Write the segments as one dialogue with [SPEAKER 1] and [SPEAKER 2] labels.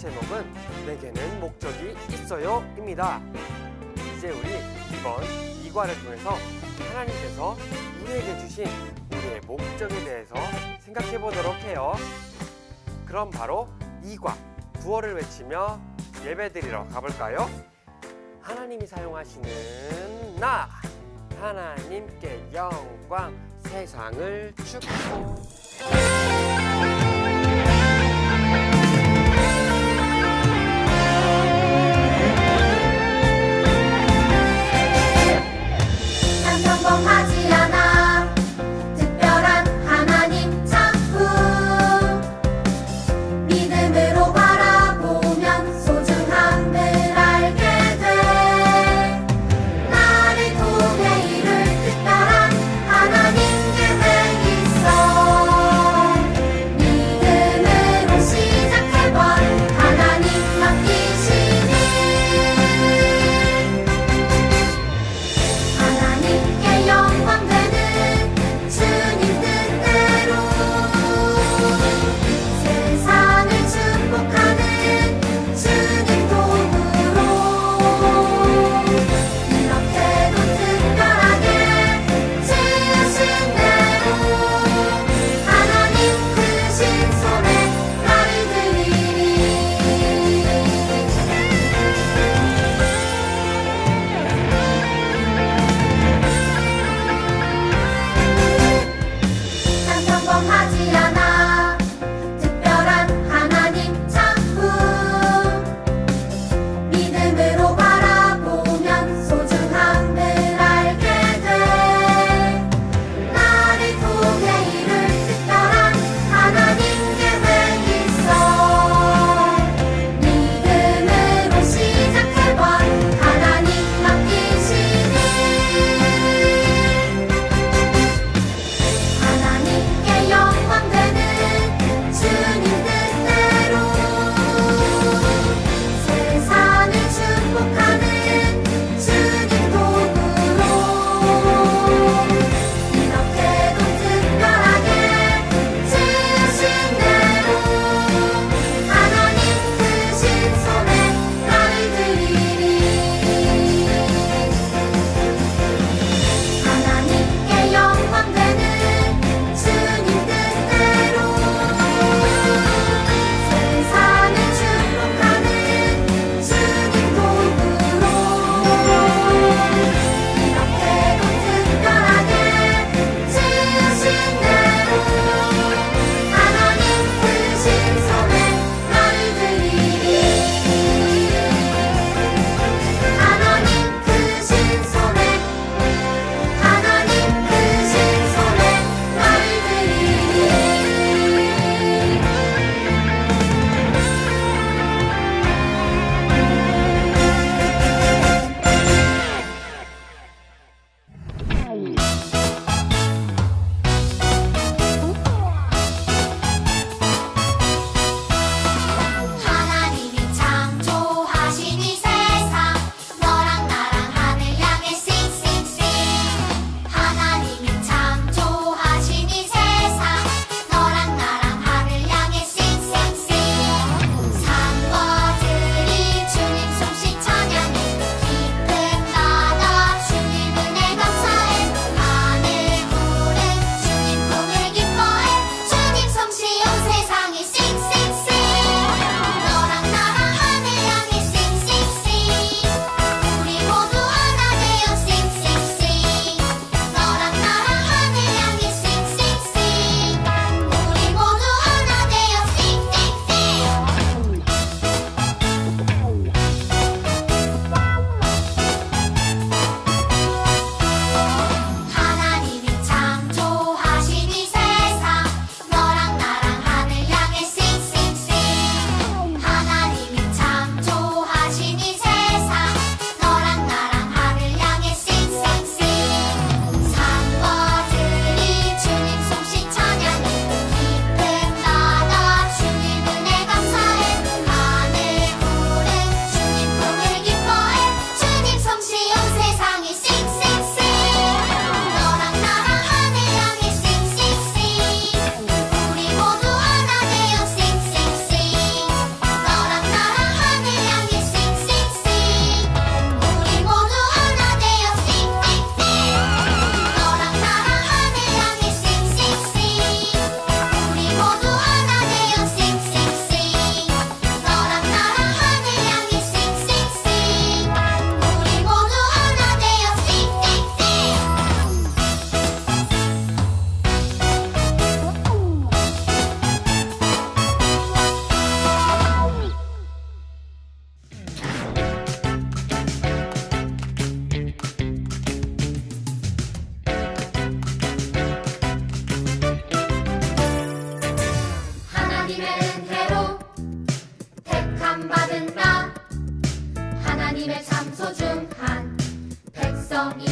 [SPEAKER 1] 제목은 내게는 목적이 있어요 입니다. 이제 우리 이번 2과를 통해서 하나님께서 우리에게 주신 우리의 목적에 대해서 생각해 보도록 해요. 그럼 바로 2과 구호를 외치며 예배드리러 가볼까요? 하나님이 사용하시는 나, 하나님께 영광, 세상을 축복.
[SPEAKER 2] 평범하지 않아 특별한 하나님 작품 믿음으로 바라보면 소중함을 알게 돼. 나를 통해 이룰 특별한 하나님 계획 있어.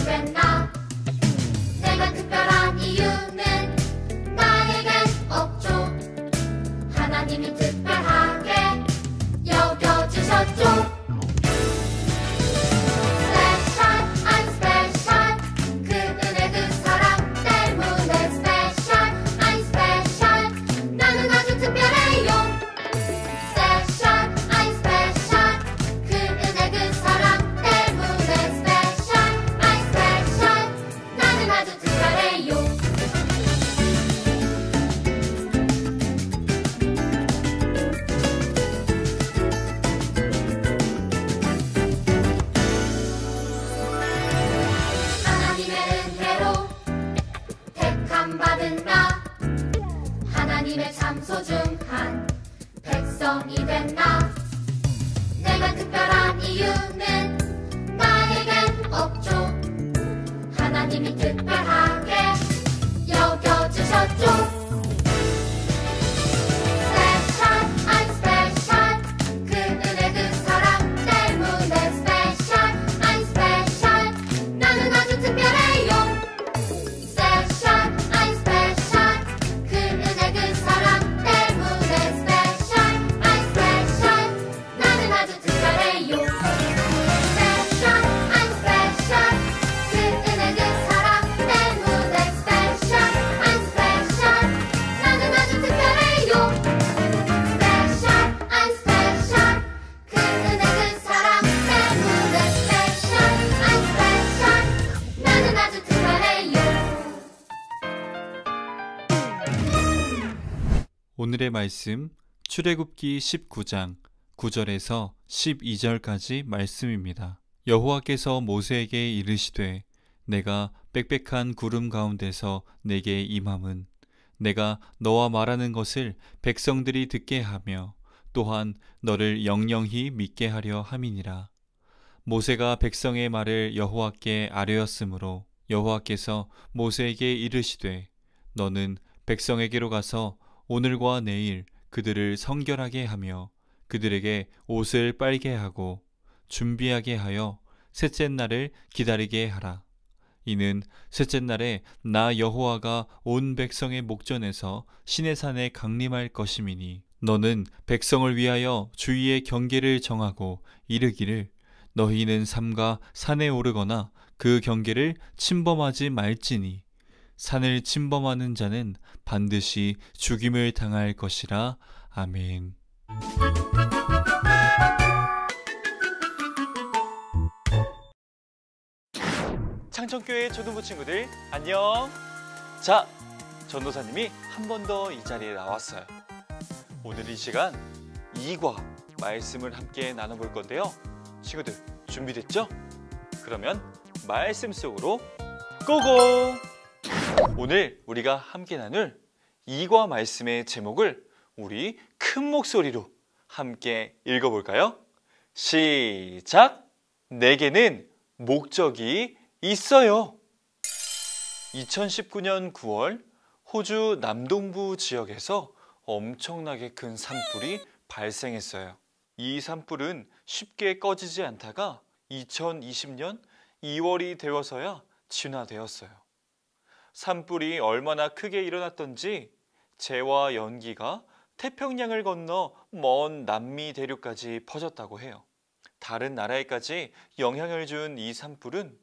[SPEAKER 2] 백성이 된 나. 내가 특별한 이유는 나에겐 없죠. 하나님이 특별하게 여겨주셨죠. 받은 나. 하나님의 참 소중한 백성이 된 나. 내가 특별한 이유는 나에겐 없죠. 하나님이 특별하게 여겨주셨죠.
[SPEAKER 3] 오늘의 말씀 출애굽기 19장 9절에서 12절까지 말씀입니다. 여호와께서 모세에게 이르시되 내가 빽빽한 구름 가운데서 내게 임함은 내가 너와 말하는 것을 백성들이 듣게 하며 또한 너를 영영히 믿게 하려 함이니라. 모세가 백성의 말을 여호와께 아뢰었으므로 여호와께서 모세에게 이르시되 너는 백성에게로 가서 오늘과 내일 그들을 성결하게 하며 그들에게 옷을 빨게 하고 준비하게 하여 셋째 날을 기다리게 하라. 이는 셋째 날에 나 여호와가 온 백성의 목전에서 시내산에 강림할 것임이니 너는 백성을 위하여 주의의 경계를 정하고 이르기를 너희는 삼가 산에 오르거나 그 경계를 침범하지 말지니 산을 침범하는 자는 반드시 죽임을 당할 것이라. 아멘.
[SPEAKER 4] 창천교회 초등부 친구들 안녕. 자, 전도사님이 한 번 더 이 자리에 나왔어요. 오늘 이 시간 2과 말씀을 함께 나눠볼 건데요. 친구들 준비됐죠? 그러면 말씀 속으로 고고! 오늘 우리가 함께 나눌 2과 말씀의 제목을 우리 큰 목소리로 함께 읽어볼까요? 시작! 내게는 목적이 있어요. 2019년 9월 호주 남동부 지역에서 엄청나게 큰 산불이 발생했어요. 이 산불은 쉽게 꺼지지 않다가 2020년 2월이 되어서야 진화되었어요. 산불이 얼마나 크게 일어났던지 재와 연기가 태평양을 건너 먼 남미 대륙까지 퍼졌다고 해요. 다른 나라에까지 영향을 준 이 산불은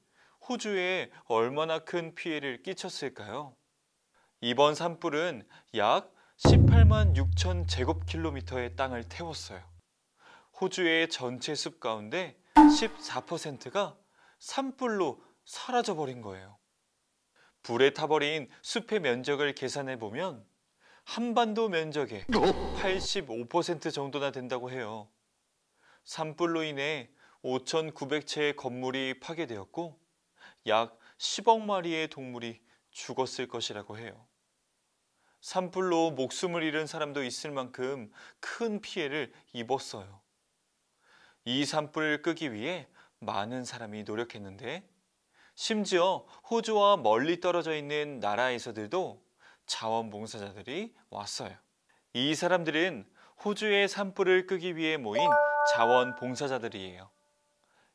[SPEAKER 4] 호주에 얼마나 큰 피해를 끼쳤을까요? 이번 산불은 약 18만 6천 제곱킬로미터의 땅을 태웠어요. 호주의 전체 숲 가운데 14%가 산불로 사라져버린 거예요. 불에 타버린 숲의 면적을 계산해보면 한반도 면적의 85% 정도나 된다고 해요. 산불로 인해 5,900채의 건물이 파괴되었고 약 10억 마리의 동물이 죽었을 것이라고 해요. 산불로 목숨을 잃은 사람도 있을 만큼 큰 피해를 입었어요. 이 산불을 끄기 위해 많은 사람이 노력했는데 심지어 호주와 멀리 떨어져 있는 나라에서들도 자원봉사자들이 왔어요. 이 사람들은 호주의 산불을 끄기 위해 모인 자원봉사자들이에요.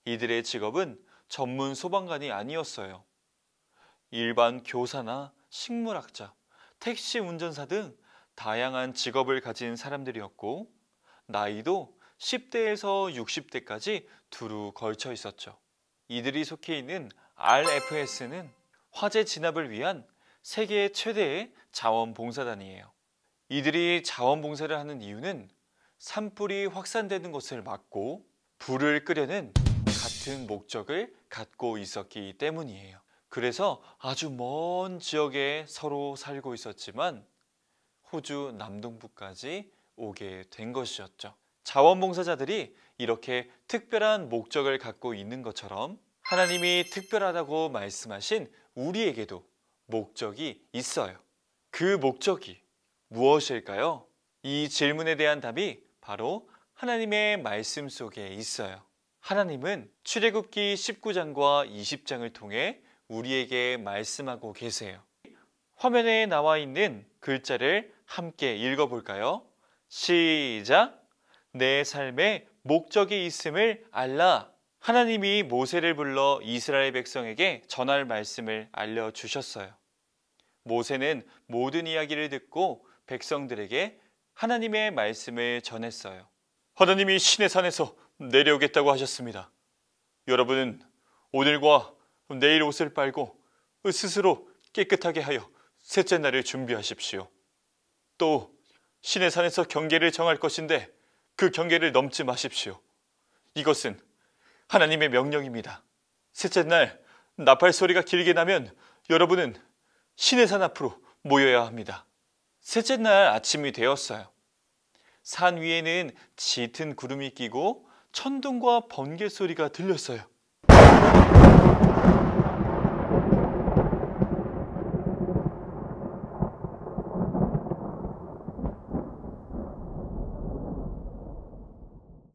[SPEAKER 4] 이들의 직업은 전문 소방관이 아니었어요. 일반 교사나 식물학자, 택시 운전사 등 다양한 직업을 가진 사람들이었고 나이도 10대에서 60대까지 두루 걸쳐 있었죠. 이들이 속해 있는 RFS는 화재 진압을 위한 세계 최대의 자원봉사단이에요. 이들이 자원봉사를 하는 이유는 산불이 확산되는 것을 막고 불을 끄려는 같은 목적을 갖고 있었기 때문이에요. 그래서 아주 먼 지역에 서로 살고 있었지만 호주 남동부까지 오게 된 것이었죠. 자원봉사자들이 이렇게 특별한 목적을 갖고 있는 것처럼 하나님이 특별하다고 말씀하신 우리에게도 목적이 있어요. 그 목적이 무엇일까요? 이 질문에 대한 답이 바로 하나님의 말씀 속에 있어요. 하나님은 출애굽기 19장과 20장을 통해 우리에게 말씀하고 계세요. 화면에 나와 있는 글자를 함께 읽어볼까요? 시작! 내 삶에 목적이 있음을 알라. 하나님이 모세를 불러 이스라엘 백성에게 전할 말씀을 알려주셨어요. 모세는 모든 이야기를 듣고 백성들에게 하나님의 말씀을 전했어요. 하나님이 시내산에서 내려오겠다고 하셨습니다. 여러분은 오늘과 내일 옷을 빨고 스스로 깨끗하게 하여 셋째 날을 준비하십시오. 또 시내산에서 경계를 정할 것인데 그 경계를 넘지 마십시오. 이것은 하나님의 명령입니다. 셋째 날 나팔 소리가 길게 나면 여러분은 시내산 앞으로 모여야 합니다. 셋째 날 아침이 되었어요. 산 위에는 짙은 구름이 끼고 천둥과 번개 소리가 들렸어요.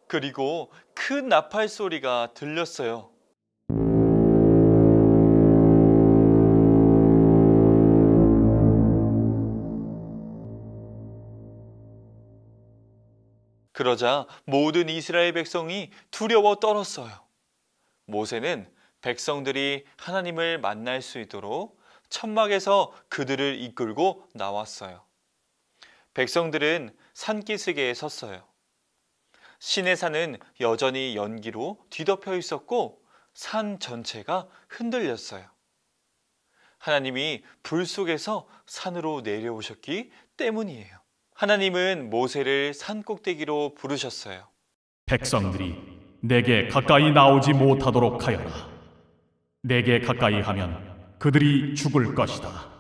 [SPEAKER 4] 그리고 큰 나팔 소리가 들렸어요. 그러자 모든 이스라엘 백성이 두려워 떨었어요. 모세는 백성들이 하나님을 만날 수 있도록 천막에서 그들을 이끌고 나왔어요. 백성들은 산기슭에 섰어요. 시내산은 여전히 연기로 뒤덮여 있었고 산 전체가 흔들렸어요. 하나님이 불 속에서 산으로 내려오셨기 때문이에요. 하나님은 모세를 산 꼭대기로 부르셨어요.
[SPEAKER 5] 백성들이 내게 가까이 나오지 못하도록 하여라. 내게 가까이 하면 그들이 죽을 것이다.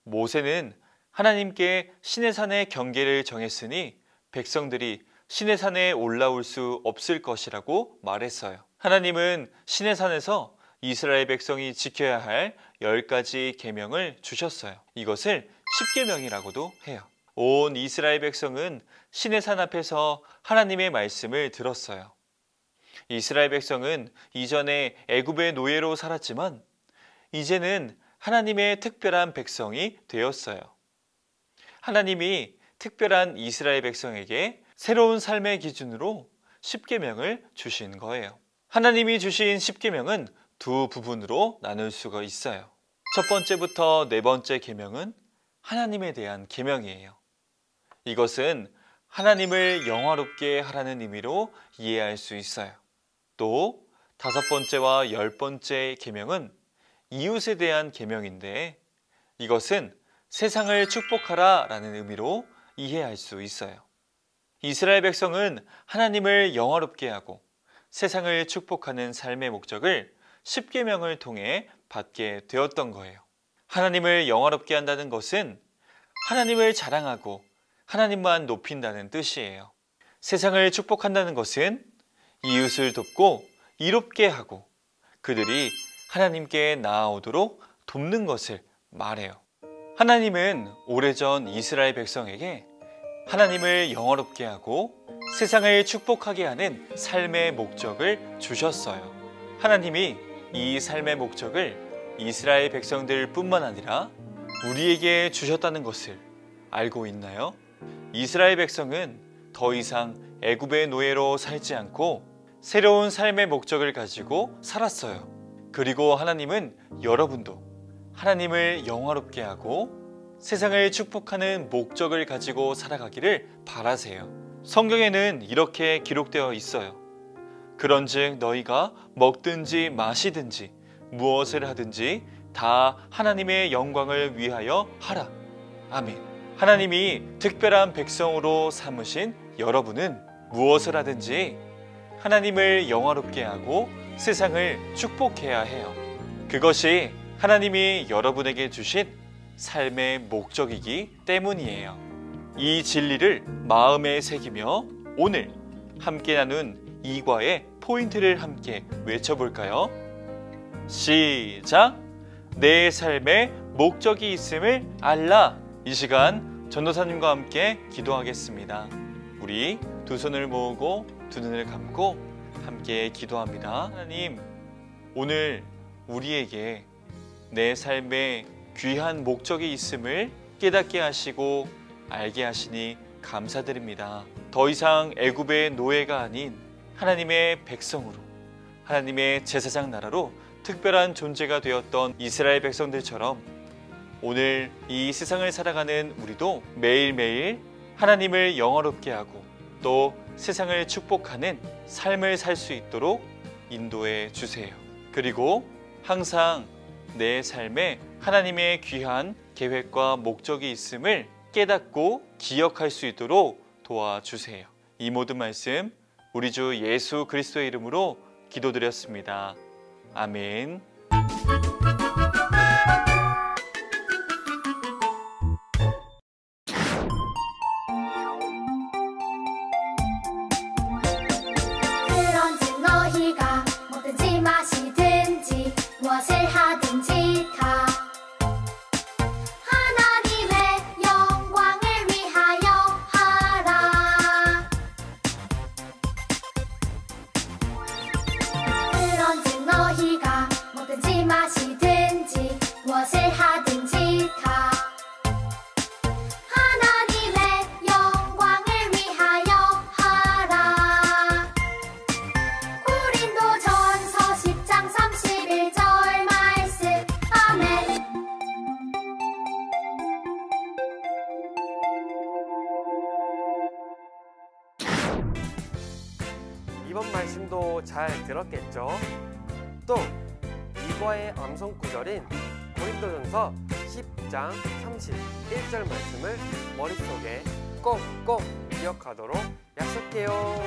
[SPEAKER 4] 모세는 하나님께 시내산의 경계를 정했으니 백성들이 시내산에 올라올 수 없을 것이라고 말했어요. 하나님은 시내산에서 이스라엘 백성이 지켜야 할 10가지 계명을 주셨어요. 이것을 십계명이라고도 해요. 온 이스라엘 백성은 시내산 앞에서 하나님의 말씀을 들었어요. 이스라엘 백성은 이전에 애굽의 노예로 살았지만 이제는 하나님의 특별한 백성이 되었어요. 하나님이 특별한 이스라엘 백성에게 새로운 삶의 기준으로 십계명을 주신 거예요. 하나님이 주신 십계명은 두 부분으로 나눌 수가 있어요. 첫 번째부터 네 번째 계명은 하나님에 대한 계명이에요. 이것은 하나님을 영화롭게 하라는 의미로 이해할 수 있어요. 또 다섯 번째와 10번째 계명은 이웃에 대한 계명인데 이것은 세상을 축복하라 라는 의미로 이해할 수 있어요. 이스라엘 백성은 하나님을 영화롭게 하고 세상을 축복하는 삶의 목적을 십계명을 통해 받게 되었던 거예요. 하나님을 영화롭게 한다는 것은 하나님을 자랑하고 하나님만 높인다는 뜻이에요. 세상을 축복한다는 것은 이웃을 돕고 이롭게 하고 그들이 하나님께 나아오도록 돕는 것을 말해요. 하나님은 오래전 이스라엘 백성에게 하나님을 영화롭게 하고 세상을 축복하게 하는 삶의 목적을 주셨어요. 하나님이 이 삶의 목적을 이스라엘 백성들 뿐만 아니라 우리에게 주셨다는 것을 알고 있나요? 이스라엘 백성은 더 이상 애굽의 노예로 살지 않고 새로운 삶의 목적을 가지고 살았어요. 그리고 하나님은 여러분도 하나님을 영화롭게 하고 세상을 축복하는 목적을 가지고 살아가기를 바라세요. 성경에는 이렇게 기록되어 있어요. 그런즉 너희가 먹든지 마시든지 무엇을 하든지 다 하나님의 영광을 위하여 하라. 아멘. 하나님이 특별한 백성으로 삼으신 여러분은 무엇을 하든지 하나님을 영화롭게 하고 세상을 축복해야 해요. 그것이 하나님이 여러분에게 주신 삶의 목적이기 때문이에요. 이 진리를 마음에 새기며 오늘 함께 나눈 이과의 포인트를 함께 외쳐볼까요? 시작! 내 삶에 목적이 있음을 알라. 이 시간 전도사님과 함께 기도하겠습니다. 우리 두 손을 모으고 두 눈을 감고 함께 기도합니다. 하나님, 오늘 우리에게 내 삶에 귀한 목적이 있음을 깨닫게 하시고 알게 하시니 감사드립니다. 더 이상 애굽의 노예가 아닌 하나님의 백성으로, 하나님의 제사장 나라로 특별한 존재가 되었던 이스라엘 백성들처럼 오늘 이 세상을 살아가는 우리도 매일매일 하나님을 영화롭게 하고 또 세상을 축복하는 삶을 살 수 있도록 인도해 주세요. 그리고 항상 내 삶에 하나님의 귀한 계획과 목적이 있음을 깨닫고 기억할 수 있도록 도와주세요. 이 모든 말씀 우리 주 예수 그리스도의 이름으로 기도드렸습니다. 아멘.
[SPEAKER 2] 그런즉 너희가 먹든지 마시든지 무엇을 하든지 다 하나님의 영광을 위하여 하라. 그런즉 너희가 먹든지 마시든지 무엇을 하든지 다 하나님의 영광을 위하여 하라. 고린도전서 10장 31절 말씀. 아멘.
[SPEAKER 1] 이번 말씀도 잘 들었겠죠? 또 이과의 암송 구절인 고린도전서 10장 31절 말씀을 머릿속에 꼭꼭 기억하도록 약속해요.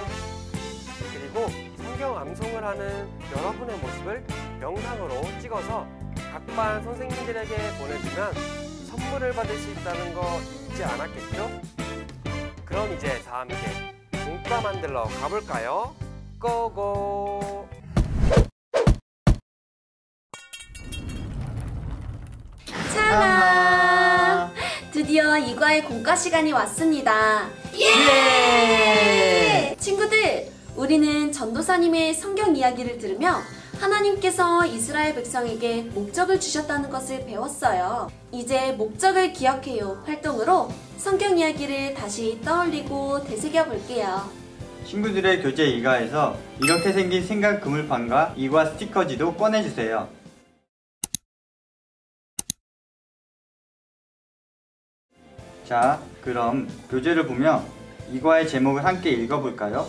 [SPEAKER 1] 그리고 성경 암송을 하는 여러분의 모습을 영상으로 찍어서 각 반 선생님들에게 보내주면 선물을 받을 수 있다는 거 잊지 않았겠죠? 그럼 이제 다 함께 문과 만들러 가볼까요? 고고!
[SPEAKER 6] 짜란! 드디어 이과의 공과 시간이 왔습니다. 예! 친구들, 우리는 전도사님의 성경 이야기를 들으며 하나님께서 이스라엘 백성에게 목적을 주셨다는 것을 배웠어요. 이제 목적을 기억해요 활동으로 성경 이야기를 다시 떠올리고 되새겨 볼게요.
[SPEAKER 7] 친구들의 교재 이과에서 이렇게 생긴 생각 그물판과 이과 스티커지도 꺼내주세요. 자, 그럼 교재를 보며 이과의 제목을 함께 읽어볼까요?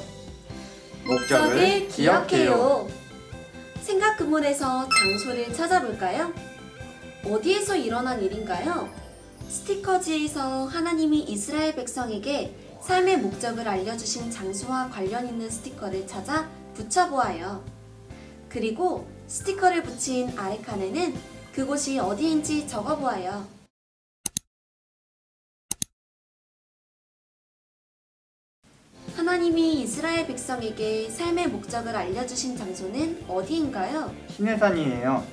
[SPEAKER 6] 목적을 기억해요. 생각 그물에서 장소를 찾아볼까요? 어디에서 일어난 일인가요? 스티커지에서 하나님이 이스라엘 백성에게 삶의 목적을 알려주신 장소와 관련 있는 스티커를 찾아 붙여보아요. 그리고 스티커를 붙인 아래 칸에는 그곳이 어디인지 적어보아요. 하나님이 이스라엘 백성에게 삶의 목적을 알려주신 장소는 어디인가요?
[SPEAKER 7] 시내산이에요.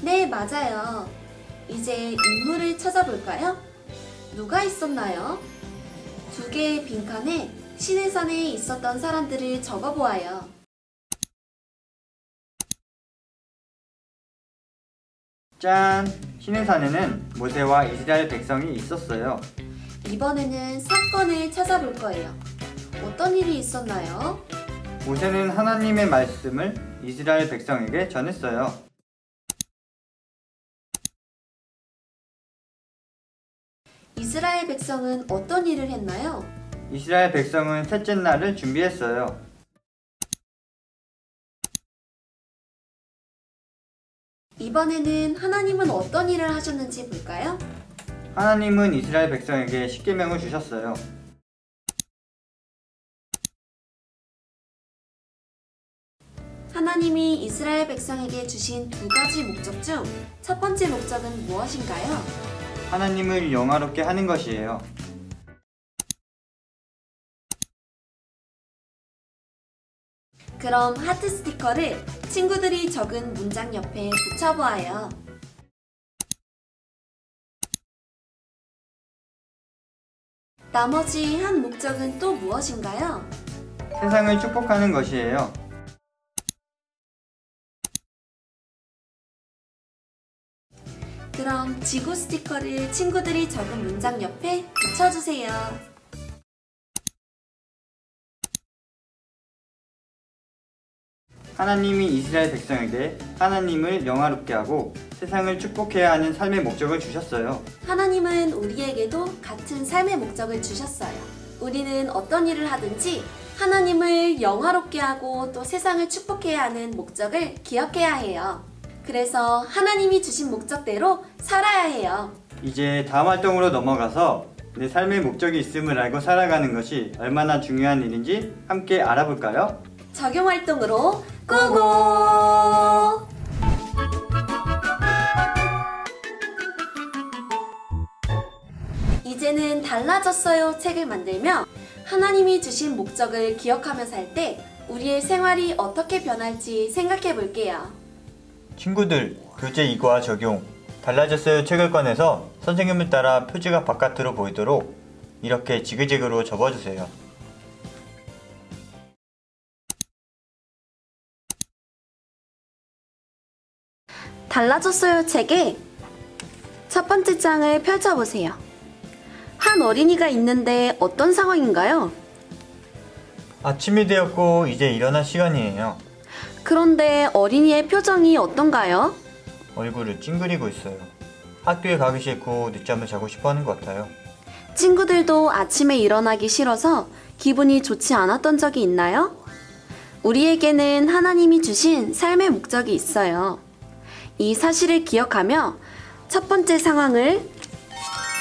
[SPEAKER 6] 네, 맞아요. 이제 인물을 찾아볼까요? 누가 있었나요? 두 개의 빈칸에 시내산에 있었던 사람들을 적어보아요.
[SPEAKER 7] 짠! 시내산에는 모세와 이스라엘 백성이 있었어요.
[SPEAKER 6] 이번에는 사건을 찾아볼 거예요. 어떤 일이 있었나요?
[SPEAKER 7] 모세는 하나님의 말씀을 이스라엘 백성에게 전했어요.
[SPEAKER 6] 이스라엘 백성은 어떤 일을 했나요?
[SPEAKER 7] 이스라엘 백성은 셋째 날을 준비했어요.
[SPEAKER 6] 이번에는 하나님은 어떤 일을 하셨는지 볼까요?
[SPEAKER 7] 하나님은 이스라엘 백성에게 십계명을 주셨어요.
[SPEAKER 6] 하나님이 이스라엘 백성에게 주신 두 가지 목적 중 첫 번째 목적은 무엇인가요?
[SPEAKER 7] 하나님을 영화롭게 하는 것이에요.
[SPEAKER 6] 그럼 하트 스티커를 친구들이 적은 문장 옆에 붙여보아요. 나머지 한 목적은 또 무엇인가요?
[SPEAKER 7] 세상을 축복하는 것이에요.
[SPEAKER 6] 그럼 지구 스티커를 친구들이 적은 문장 옆에 붙여주세요.
[SPEAKER 7] 하나님이 이스라엘 백성에게 하나님을 영화롭게 하고 세상을 축복해야 하는 삶의 목적을 주셨어요.
[SPEAKER 6] 하나님은 우리에게도 같은 삶의 목적을 주셨어요. 우리는 어떤 일을 하든지 하나님을 영화롭게 하고 또 세상을 축복해야 하는 목적을 기억해야 해요. 그래서 하나님이 주신 목적대로 살아야 해요.
[SPEAKER 7] 이제 다음 활동으로 넘어가서 내 삶의 목적이 있음을 알고 살아가는 것이 얼마나 중요한 일인지 함께 알아볼까요?
[SPEAKER 6] 적용 활동으로 고고! 이제는 달라졌어요 책을 만들며 하나님이 주신 목적을 기억하며 살 때 우리의 생활이 어떻게 변할지 생각해 볼게요.
[SPEAKER 7] 친구들, 교재 2과 적용. 달라졌어요 책을 꺼내서 선생님을 따라 표지가 바깥으로 보이도록 이렇게 지그재그로 접어주세요.
[SPEAKER 6] 달라졌어요 책의 첫 번째 장을 펼쳐보세요. 한 어린이가 있는데 어떤 상황인가요?
[SPEAKER 7] 아침이 되었고 이제 일어날 시간이에요.
[SPEAKER 6] 그런데 어린이의 표정이 어떤가요?
[SPEAKER 7] 얼굴을 찡그리고 있어요. 학교에 가기 싫고 늦잠을 자고 싶어 하는 것 같아요.
[SPEAKER 6] 친구들도 아침에 일어나기 싫어서 기분이 좋지 않았던 적이 있나요? 우리에게는 하나님이 주신 삶의 목적이 있어요. 이 사실을 기억하며 첫 번째 상황을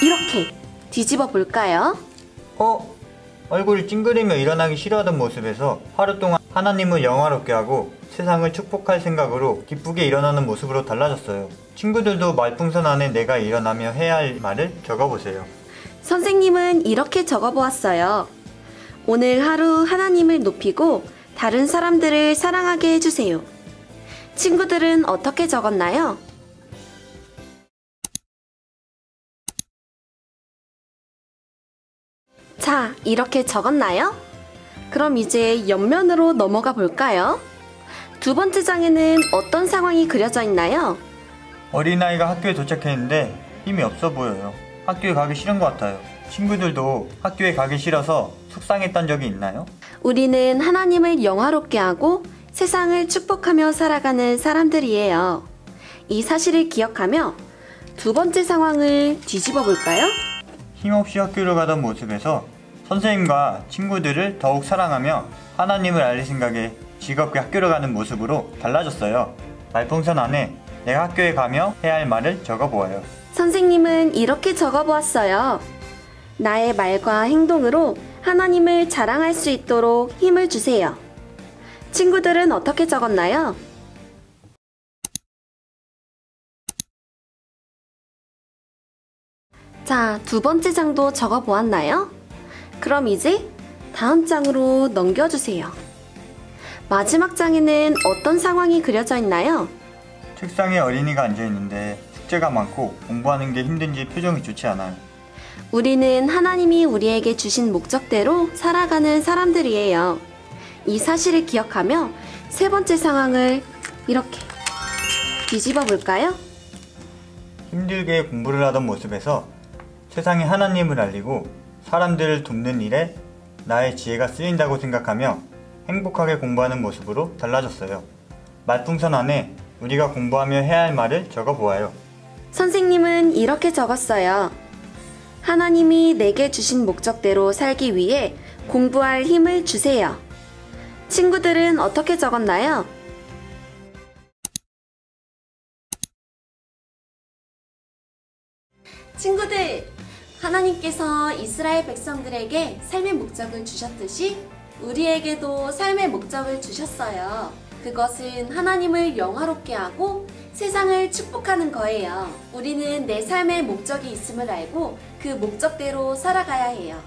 [SPEAKER 6] 이렇게 뒤집어 볼까요?
[SPEAKER 7] 얼굴을 찡그리며 일어나기 싫어하던 모습에서 하루 동안 하나님을 영화롭게 하고 세상을 축복할 생각으로 기쁘게 일어나는 모습으로 달라졌어요. 친구들도 말풍선 안에 내가 일어나며 해야 할 말을 적어보세요.
[SPEAKER 6] 선생님은 이렇게 적어보았어요. 오늘 하루 하나님을 높이고 다른 사람들을 사랑하게 해주세요. 친구들은 어떻게 적었나요? 자, 이렇게 적었나요? 그럼 이제 옆면으로 넘어가 볼까요? 두 번째 장에는 어떤 상황이 그려져 있나요?
[SPEAKER 7] 어린아이가 학교에 도착했는데 힘이 없어 보여요. 학교에 가기 싫은 것 같아요. 친구들도 학교에 가기 싫어서 속상했던 적이 있나요?
[SPEAKER 6] 우리는 하나님을 영화롭게 하고 세상을 축복하며 살아가는 사람들이에요. 이 사실을 기억하며 두 번째 상황을 뒤집어 볼까요?
[SPEAKER 7] 힘없이 학교를 가던 모습에서 선생님과 친구들을 더욱 사랑하며 하나님을 알릴 생각에 즐겁게 학교를 가는 모습으로 달라졌어요. 말풍선 안에 내가 학교에 가며 해야 할 말을 적어보아요.
[SPEAKER 6] 선생님은 이렇게 적어보았어요. 나의 말과 행동으로 하나님을 자랑할 수 있도록 힘을 주세요. 친구들은 어떻게 적었나요? 자, 두 번째 장도 적어보았나요? 그럼 이제 다음 장으로 넘겨주세요. 마지막 장에는 어떤 상황이 그려져 있나요?
[SPEAKER 7] 책상에 어린이가 앉아있는데 숙제가 많고 공부하는 게 힘든지 표정이 좋지 않아요.
[SPEAKER 6] 우리는 하나님이 우리에게 주신 목적대로 살아가는 사람들이에요. 이 사실을 기억하며 세 번째 상황을 이렇게 뒤집어 볼까요?
[SPEAKER 7] 힘들게 공부를 하던 모습에서 세상에 하나님을 알리고 사람들을 돕는 일에 나의 지혜가 쓰인다고 생각하며 행복하게 공부하는 모습으로 달라졌어요. 말풍선 안에 우리가 공부하며 해야 할 말을 적어보아요.
[SPEAKER 6] 선생님은 이렇게 적었어요. 하나님이 내게 주신 목적대로 살기 위해 공부할 힘을 주세요. 친구들은 어떻게 적었나요? 친구들, 하나님께서 이스라엘 백성들에게 삶의 목적을 주셨듯이 우리에게도 삶의 목적을 주셨어요. 그것은 하나님을 영화롭게 하고 세상을 축복하는 거예요. 우리는 내 삶의 목적이 있음을 알고 그 목적대로 살아가야 해요.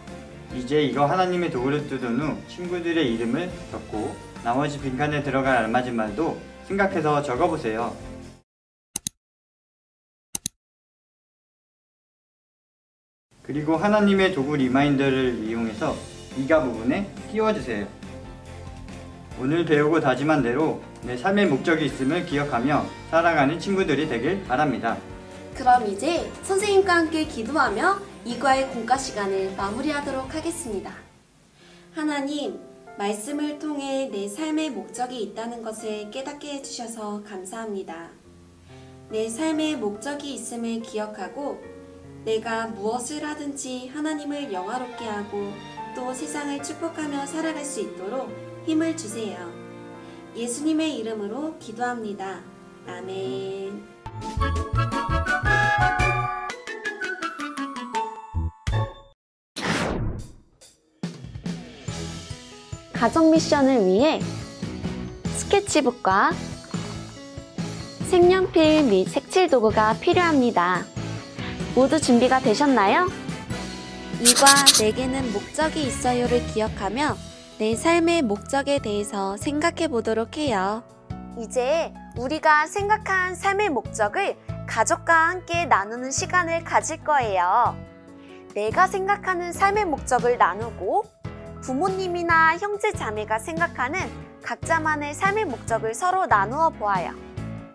[SPEAKER 7] 이제 이거 하나님의 도구를 뜯은 후 친구들의 이름을 적고 나머지 빈칸에 들어갈 알맞은 말도 생각해서 적어보세요. 그리고 하나님의 도구 리마인더를 이용해서 이가 부분에 띄워주세요. 오늘 배우고 다짐한 대로 내 삶의 목적이 있음을 기억하며 살아가는 친구들이 되길 바랍니다.
[SPEAKER 6] 그럼 이제 선생님과 함께 기도하며 이과의 공과 시간을 마무리하도록 하겠습니다. 하나님, 말씀을 통해 내 삶의 목적이 있다는 것을 깨닫게 해주셔서 감사합니다. 내 삶의 목적이 있음을 기억하고 내가 무엇을 하든지 하나님을 영화롭게 하고 또 세상을 축복하며 살아갈 수 있도록 힘을 주세요. 예수님의 이름으로 기도합니다. 아멘. 가정 미션을 위해 스케치북과 색연필 및 색칠 도구가 필요합니다. 모두 준비가 되셨나요? 이과 내게는 목적이 있어요를 기억하며 내 삶의 목적에 대해서 생각해 보도록 해요. 이제 우리가 생각한 삶의 목적을 가족과 함께 나누는 시간을 가질 거예요. 내가 생각하는 삶의 목적을 나누고 부모님이나 형제 자매가 생각하는 각자만의 삶의 목적을 서로 나누어 보아요.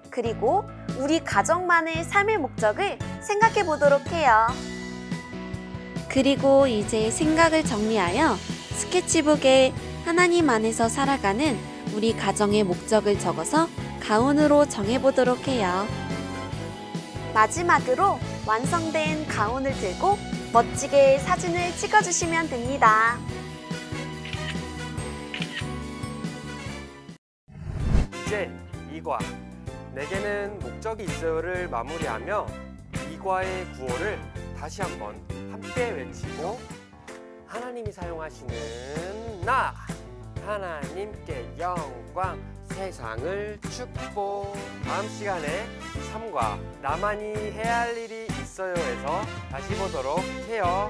[SPEAKER 6] 그리고 우리 가정만의 삶의 목적을 생각해 보도록 해요. 그리고 이제 생각을 정리하여 스케치북에 하나님 안에서 살아가는 우리 가정의 목적을 적어서 가운으로 정해보도록 해요. 마지막으로 완성된 가운을 들고 멋지게 사진을 찍어주시면 됩니다.
[SPEAKER 1] 이제 2과 내게는 목적이 있어요를 마무리하며 2과의 구호를 다시 한번 함께 외치고 하나님이 사용하시는 나 하나님께 영광 세상을 축복. 다음 시간에 3과 나만이 해야 할 일이 있어요에서 다시 보도록 해요.